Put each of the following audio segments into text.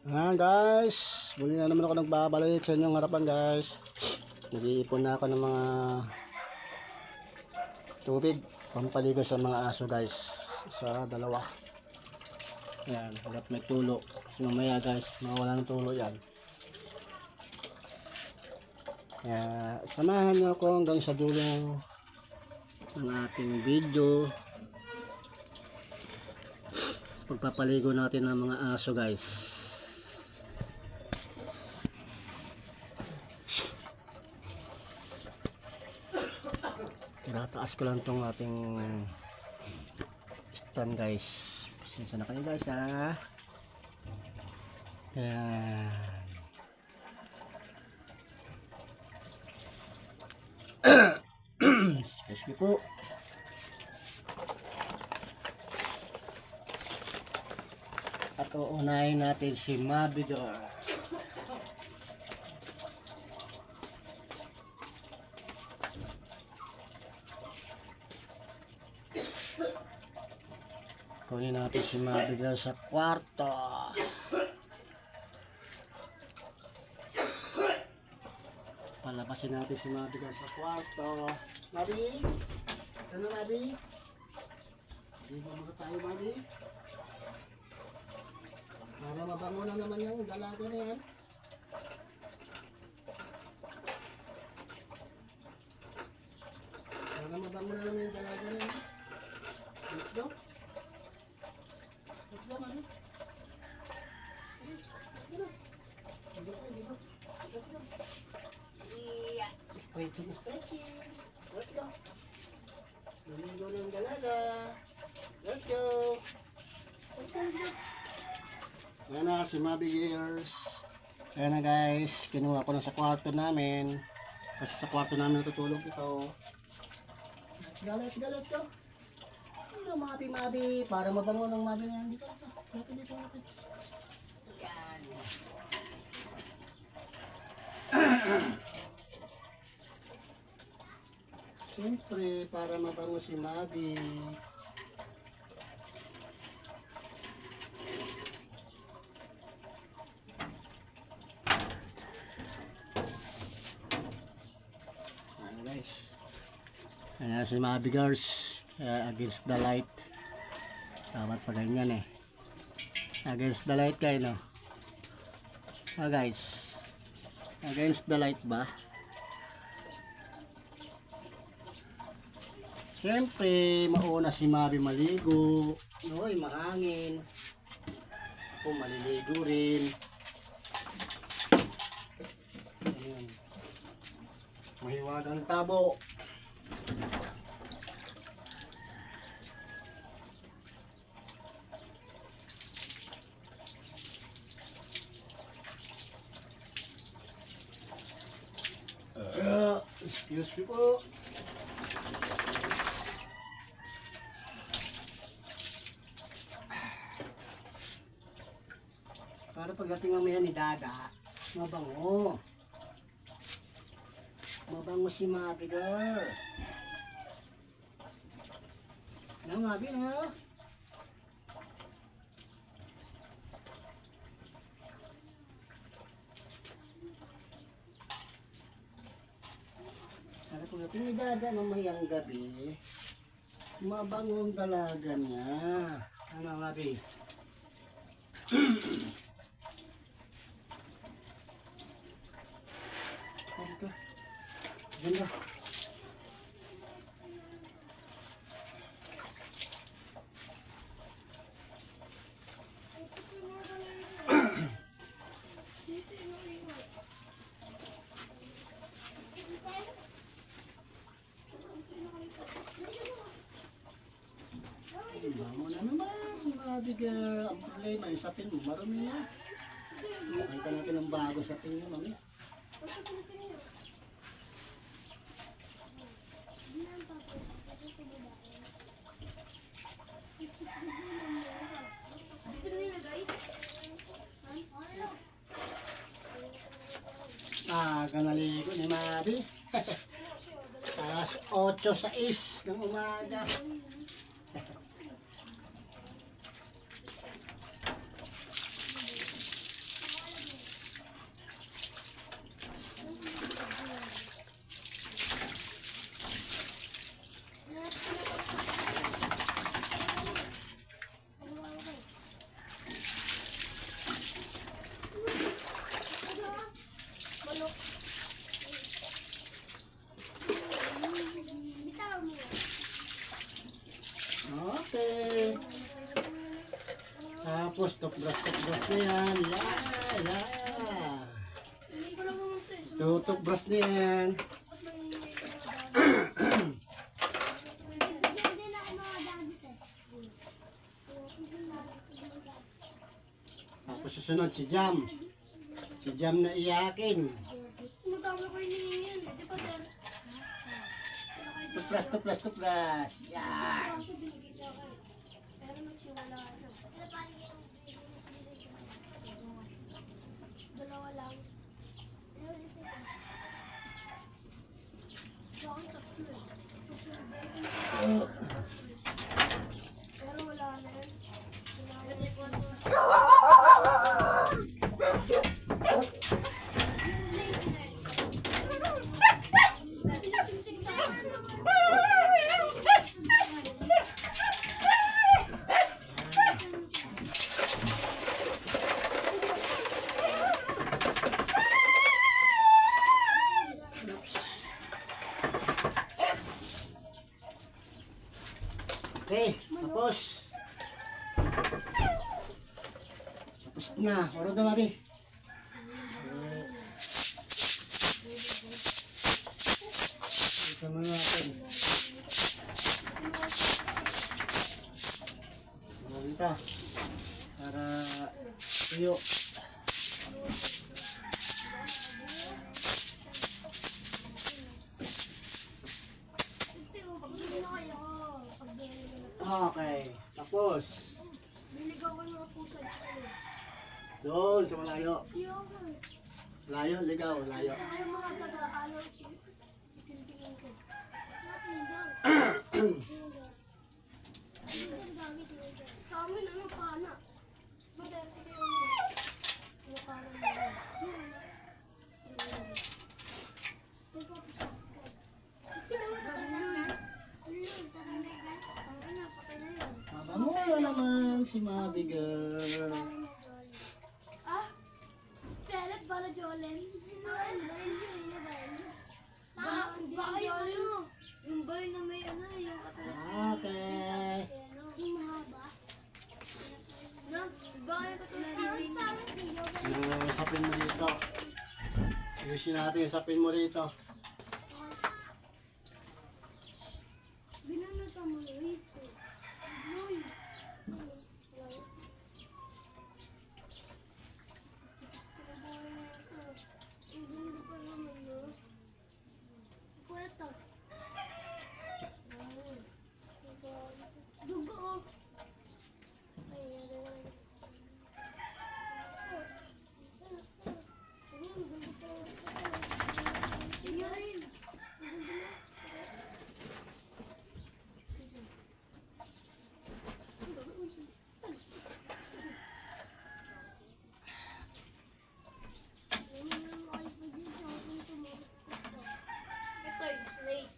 Guys, muli na naman ako nagbabalik sa inyong harapan guys. Nag-iipon na ako ng mga tubig pampaligo sa mga aso guys. Sa dalawa. Ayan, hanggat may tulo. Kasi mamaya guys, mawala ng tulo yan. Kaya samahan niyo ako hanggang sa dulo ng ating video. Pagpapaligo natin ng mga aso guys. Tinataas ko lang tong ating stand guys. Pasensya na kayo guys ha. Ayan. Excuse me po. At uunahin natin si Mabidor. Kunin natin si Mabidor sa kwarto. Palabasin natin si Mabidor sa kwarto. Mabi? Ano Mabi? Hindi ba mga tayo Mabi? Para mabango na naman yung dalaga na yan. Para mabango na naman yung dalaga na yan. Let's go. Let's go, Mami. Let's go. Yeah. Stretching. Let's go. Domingo ng dalaga. Let's go. Let's go. Ayan na si Mabi Gears. Ayan na guys, kinuha ko na sa kwarto namin. Kasi sa kwarto namin natutulog ito. Let's go. Ano Mabi, para mabango ng Mabi na yan. Dito. Ayan. Siyempre, para mabango si Mabi. Ayan si Mabi girls, against the light. Dapat pa ganyan against the light kayo no. Guys, against the light ba? Siyempre mauna si Mabi maligo. Uy, mahangin. Ako maliligo rin. Ayan. Mahiwagang tabo. Excuse me po. Para pagdating mamaya ni Dada, mabango. Mabango si Mabi girl. Ano Mabi no? Para pagdating ni Dada mamayang gabi, mabango ang dalaga niya. Ano Mabi? Dito. Ganda. Bango na naman si Mabi girl. Ang problema yung sapin mo, marami na. Makita natin ang bago sapin mo, Mami. Naligo ni Mabi. Alas 8:06 ng umaga. Tutubras na yan. Yeah. Hindi ko lang naman ito eh. Tutubras na yan. Hindi na ako makadagit eh. Tapos susunod si Jam. Si Jam na iyakin. Matama ko yung hingin. Di ba dyan? Tuplas. Yan. Kaso binigay sa akin. Pero nagsiwala na. Dalawa lang. Sa akin tatlo eh. Pero wala na yun. Okay, tapos. Tapos na. Orod na, Mami. Ito mo natin. Ito. Para tuyo. Okay, tapos. Niligaw ko mga pusa dito. Doon sa malayo. Yung Layo, ligaw, layo. mga taga-alaw tintingin ko. Sa amin, ano, pana. Maserte ko yung pana mo. Mabango na naman si Mabi girl. Ah? Selet bala Jolen? Baka yung ano, yung boy na may ano, yung katulad. Okay. Yung mahaba. No? Baka yung katulad. Yung sapin mo dito. Ayusin natin yung sapin mo dito. Binanata mo rito. Uy. Dugo. Ito is plate.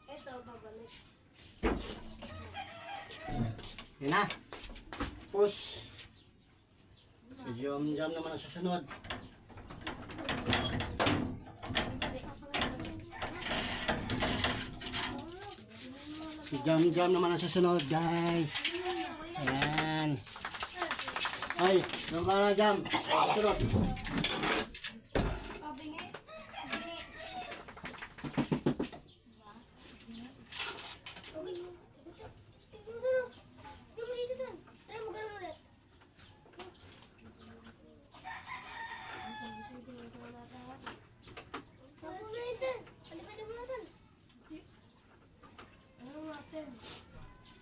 Ito babalik. Yun na. Push. Si Jam naman ang susunod. Si Jam naman ang susunod, guys. Ayan. Ay, doon ka na, Jam. Susunod. Bingi.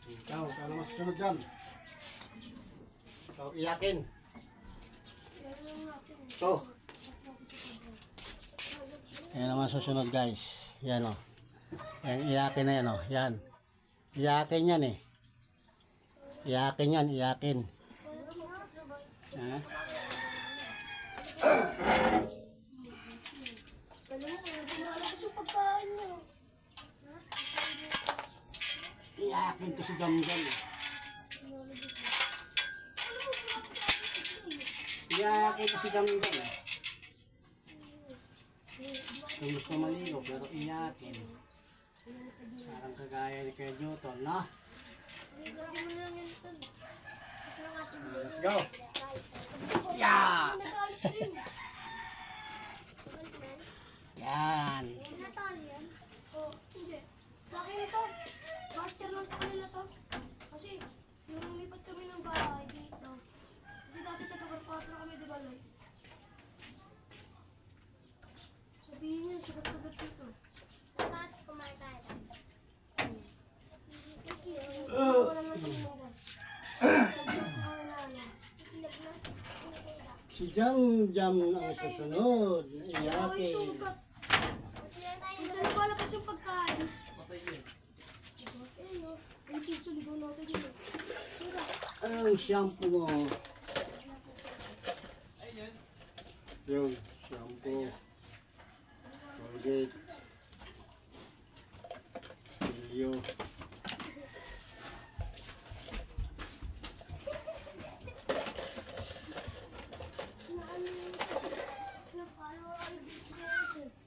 Ikaw naman susunod, Jam. Ikaw, iyakin. Ito. Yan naman susunod, guys. Yan o. Yan, iyakin na yan o. Yan. Iyakin yan eh. Iyakin yan, iyakin. Ha? Iyakin to si Jam eh. Iyakin to si Jam eh. Kung gusto maligo, pero iyakin. Parang kagaya ni Kuya Newton, no? Let's go. Yeah! Nag-ice cream. Yan. Natalo yan? Oo, hindi. Sa akin ito. Master lang sa kanila to. Kasi, yung lumipat kami ng bahay dito. Kasi dati taga-4 kami, di ba, Loy? Sabihin niya, sugat-sugat dito. Tapos kumain tayo. Wala naman sa lumabas. Si Jam Jam ang susunod. Iyake. Sugat. Minsan palabas yung pagkain. Ang susuligaw natin dito. Sura. Ang shampoo mo. Yung shampoo. Colgate. Silyo.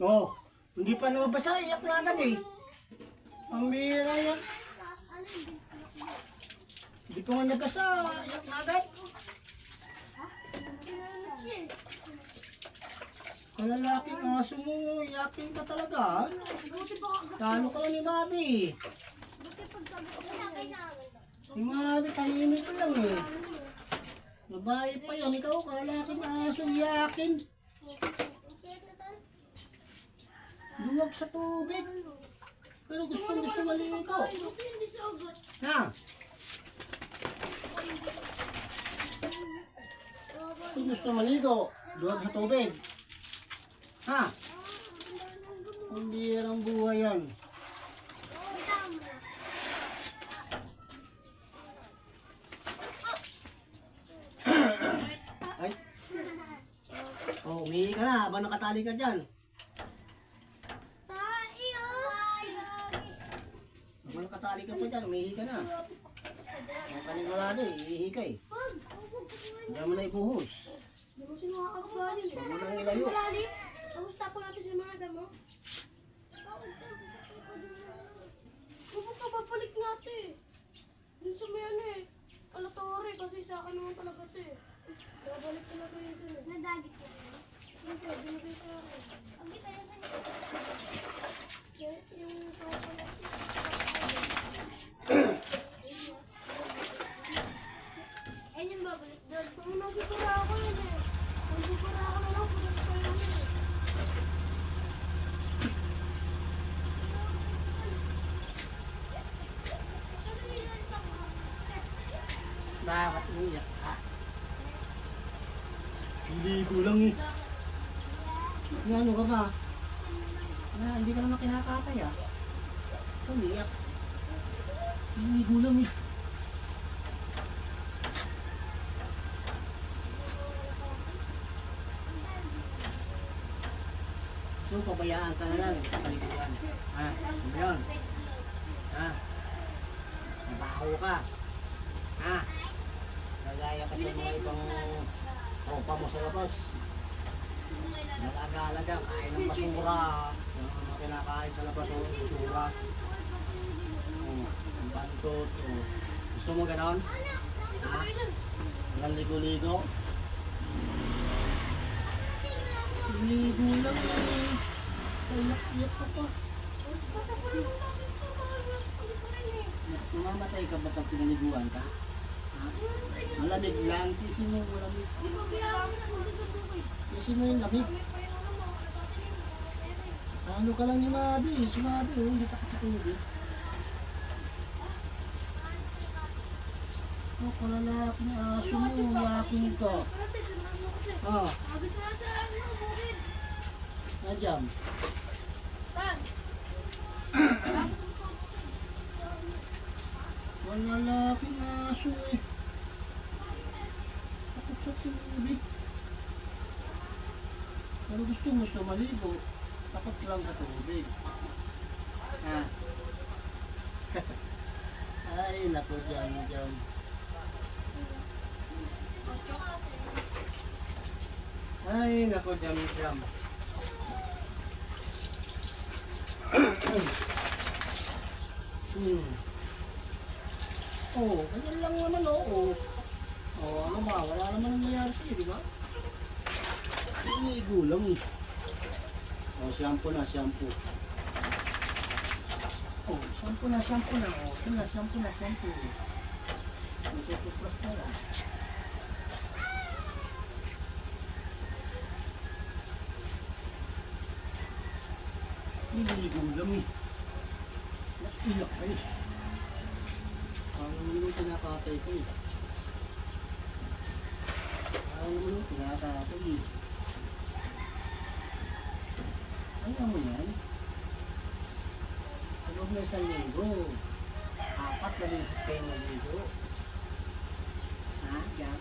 Oh, hindi pa nababasa. Iyak na agad eh. Ang bihira yan. Hindi ko nga nabasa. Iyak na agad. Kalalaking aso mo. Iyakin ka talaga. Talo ka lang ni Bobby. Si Bobby, tahimik ko lang eh. Babae pa yun. Ikaw, kalalaking aso. Iyakin. Luwag sa tubig. Pero gusto maligo. Ha? Gusto maligo. Luwag sa tubig. Ha? Ang bihirang buhay yan. Ay. Oh, umihi ka na. Habang nakatali ka dyan. Habang nakatali ka pa dyan, umihi ka na. Ang panigurado eh, iihi ka eh. Hindi mo na ibuhos. Hindi mo sila makakagaling. Huwag mo nang ilayo. Kamusta po natin sila mga damo? Kapag kababalik natin. Dun sa may ano eh. Kalatore kasi sa akin naman talaga ito eh. Kababalik talaga yun dun eh. Nadagit ko. Hindi, binigay sa akin. Ang kita yan sa niya. Yung tropa natin. Ayun yung babalik doon. Kung nagpipura ako yun eh. Nagpipura ako na lang. Punas ko yun eh. Bakit umiyak ka? Hindi ko lang eh. Ano ka ba? Hindi ka naman kinakatay ah. Umiyak. Hindi ko lang eh. So, pabayaan ka na lang. Paliguan. Ha? Ano yun? Ha? Nabaho ka. Ha? Nagaya ka sa mga ibang tropa mo sa labas. Nag-agalaga, kain ng basura. Mga kinakain sa labas ng basura. Ang bantot. Gusto mo ganon? Ha? Walang ligo-ligo? Ligo lang eh. Iyak ka pa. Mamatay ka ba pag pinaliguan ka? Ha? Malamig lang. Tisin mo malamig. Tisin mo yung lamig. Ano ka lang ni Mabi? Si Mabi, oh, hindi ka katutubig. Oh, kalalaking aso mo, yakin ka. Ah, nandiyan. Kalalaking aso eh. Takot sa tubig. Pero gusto maligo. Takot lang sa tubig. Ha? Ay, naku, dyan. Ay, naku, jam. Oh, ganyan lang naman, oh. ano ba? Wala naman nangyayari sa'yo, di ba? Iniigo lang eh. Shampoo na, shampoo. Shampoo na, shampoo na. Ito na, shampoo na, shampoo. Magtutuplas na lang. Iniigo lang eh. Iyak ka eh. Parang naman yung pinakatay ko eh. Parang naman yung pinakatay eh. Ano mo yan? Sa loob na 1,000. 4 na beses kayo naligo. Ha? Yan?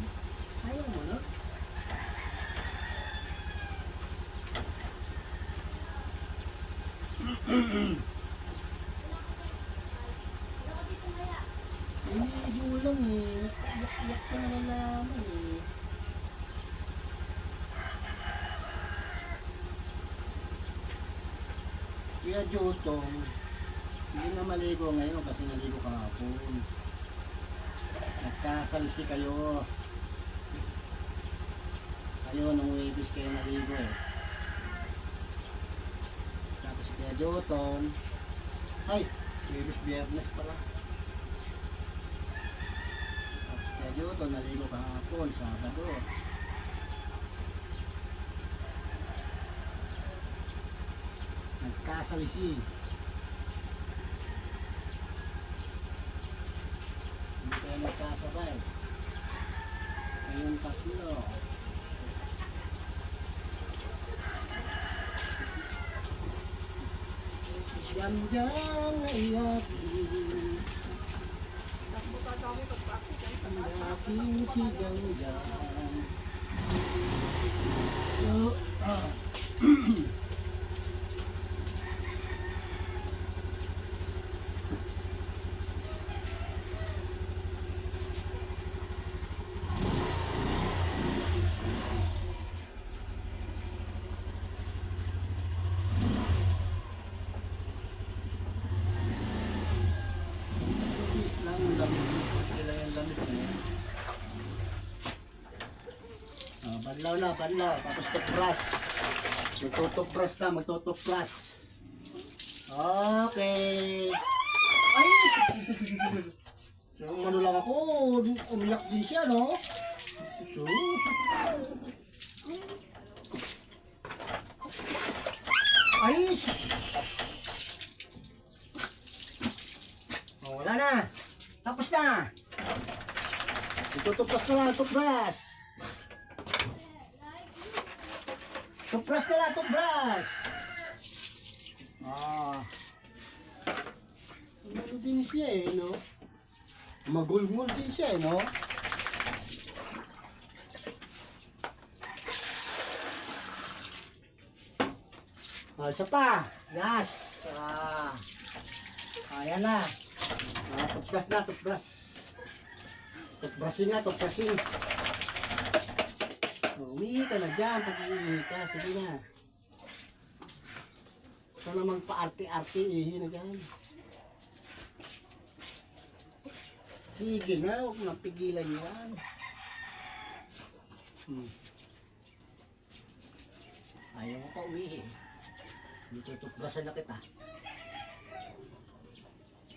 Ayaw mo na? Iniigo lang eh. Yak-yak ka naman naman eh. Kaya Jotong, hindi na maligo ngayon kasi naligo kahapon. Nagkasalisi kayo. Kayo nung Webis kayo naligo eh. Tapos kaya Jotong, ay, Webis Biyernes pala. Tapos kaya Jotong naligo kahapon, Sabado. Nagkasalisi. Hindi kayo nagkasabay. Kayong tatlo. Jam-jam na iyakin. Ang aking si Jam-jam. Banlaw na, banlaw. Tapos toothbrush. Magtutoothbrush na, magtutoothbrush. Okay. Ay, so, ano lang ako, umiyak din siya, no? So, ay, oh, wala na. Tapos na. Magtutoothbrush na lang, toothbrush. Toothbrush na lang, toothbrush. Ano din siya eh, no? Magulmul din siya eh, no? Isa pa. Last. Ayan na. Toothbrush na, toothbrush. Toothbrushing na, toothbrushing. Umihi ka na dyan, pag-iihi ka, sige na. Ito namang pa-arte-arte, ihi na dyan. Sige na, huwag nang pigilan yan. Ayaw mo pa umihi. Dito tuklasan na kita.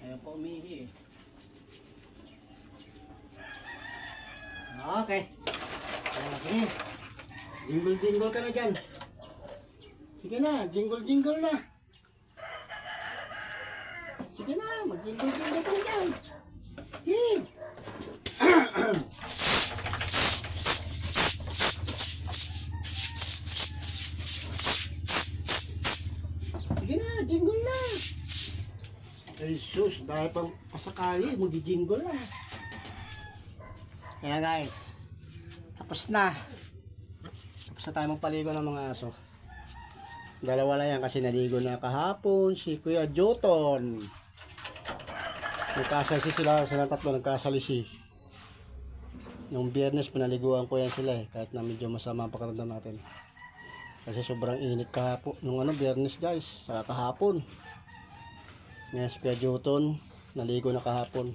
Ayaw pa umihi. Okay. Okay. Jingle-jingle ka na dyan. Sige na, jingle-jingle na. Sige na, mag-jingle-jingle ka na dyan. Hey. Sige na, jingle na. Ay sus, dahil pang pasakali, mag-jingle na. Kaya guys, tapos na. Tapos na tayo magpaligo ng mga aso. Dalawa lang yan kasi naligo na kahapon si Kuya Joton. Nagkasalisi sila tatlo, nagkasalisi. Yung Biyernes pinaliguan ko yan sila eh, kahit na medyo masama ang pakiramdam natin. Kasi sobrang init kahapon, nung Biyernes guys, sa kahapon. Ngayon si Kuya Joton, naligo na kahapon.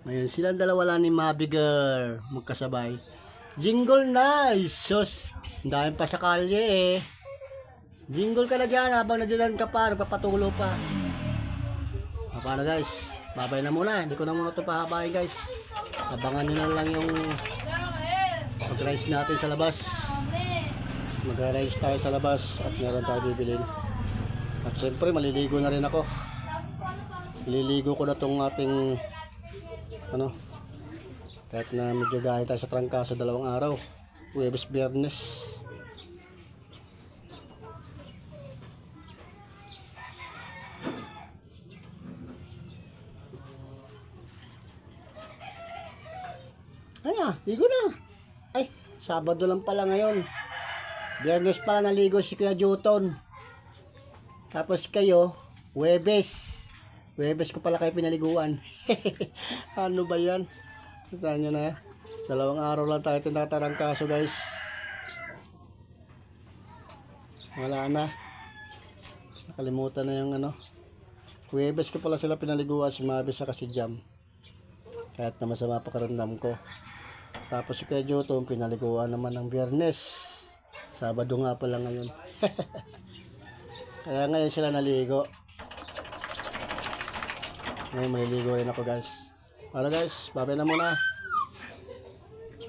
Ngayon silang dalawa lang ni Mabiger magkasabay. Jingle nice! Sus, ang dami pa sa kalye eh. Jingle ka na dyan habang nadilan ka pa, nagpapatulo pa. Paano guys? Babay na muna. Hindi ko na muna ito pahabain guys. Abangan nyo na lang yung mag-rice natin sa labas. Mag-rice tayo sa labas at meron tayo bibilin. At syempre maliligo na rin ako. Liligo ko na tong ating kahit na medyo gaya tayo sa trangkaso 2 araw. Huwebes, Biyernes. Ligo na. Ay, Sabado lang pala ngayon. Biyernes pala naligo si Kuya Juton. Tapos kayo, Huwebes. Huwebes ko pala kayo pinaliguan. Ano ba yan? Saan nyo na? 2 araw lang tayo tinatarangkaso guys. Wala na. Nakalimutan na yung Huwebes ko pala sila pinaliguan, si Mabis sa si Jam. Kahit na masama pakiramdam ko. Tapos si Kuya Juton pinaliguan naman ng Biyernes. Sabado nga pala ngayon. Kaya ngayon sila naligo. Ngayon maliligo rin ako guys. Para guys, babay na muna.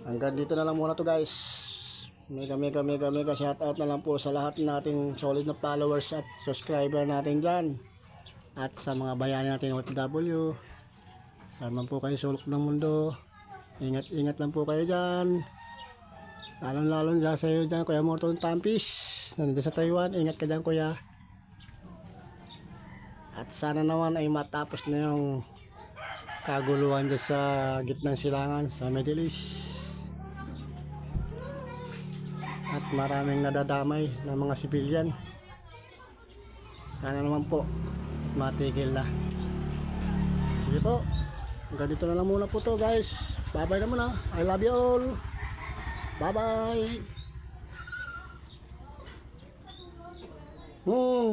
Hanggang dito na lang muna to guys. Mega shout out na lang po sa lahat nating solid na followers at subscriber natin dyan. At sa mga bayani natin OFW. Saan man po kayo sulok ng mundo. Ingat lang po kayo dyan. Lalong sa iyo dyan, Kuya Morton Tampis. Nandito sa Taiwan, ingat ka dyan Kuya. At sana naman ay matapos na yung kaguluhan dyan sa gitnang silangan sa Middle East. At maraming nadadamay na mga sibilyan. Sana naman po at matigil na. Sige po. Hanggang dito na lang muna po to guys. Bye bye na muna. I love you all. Bye bye.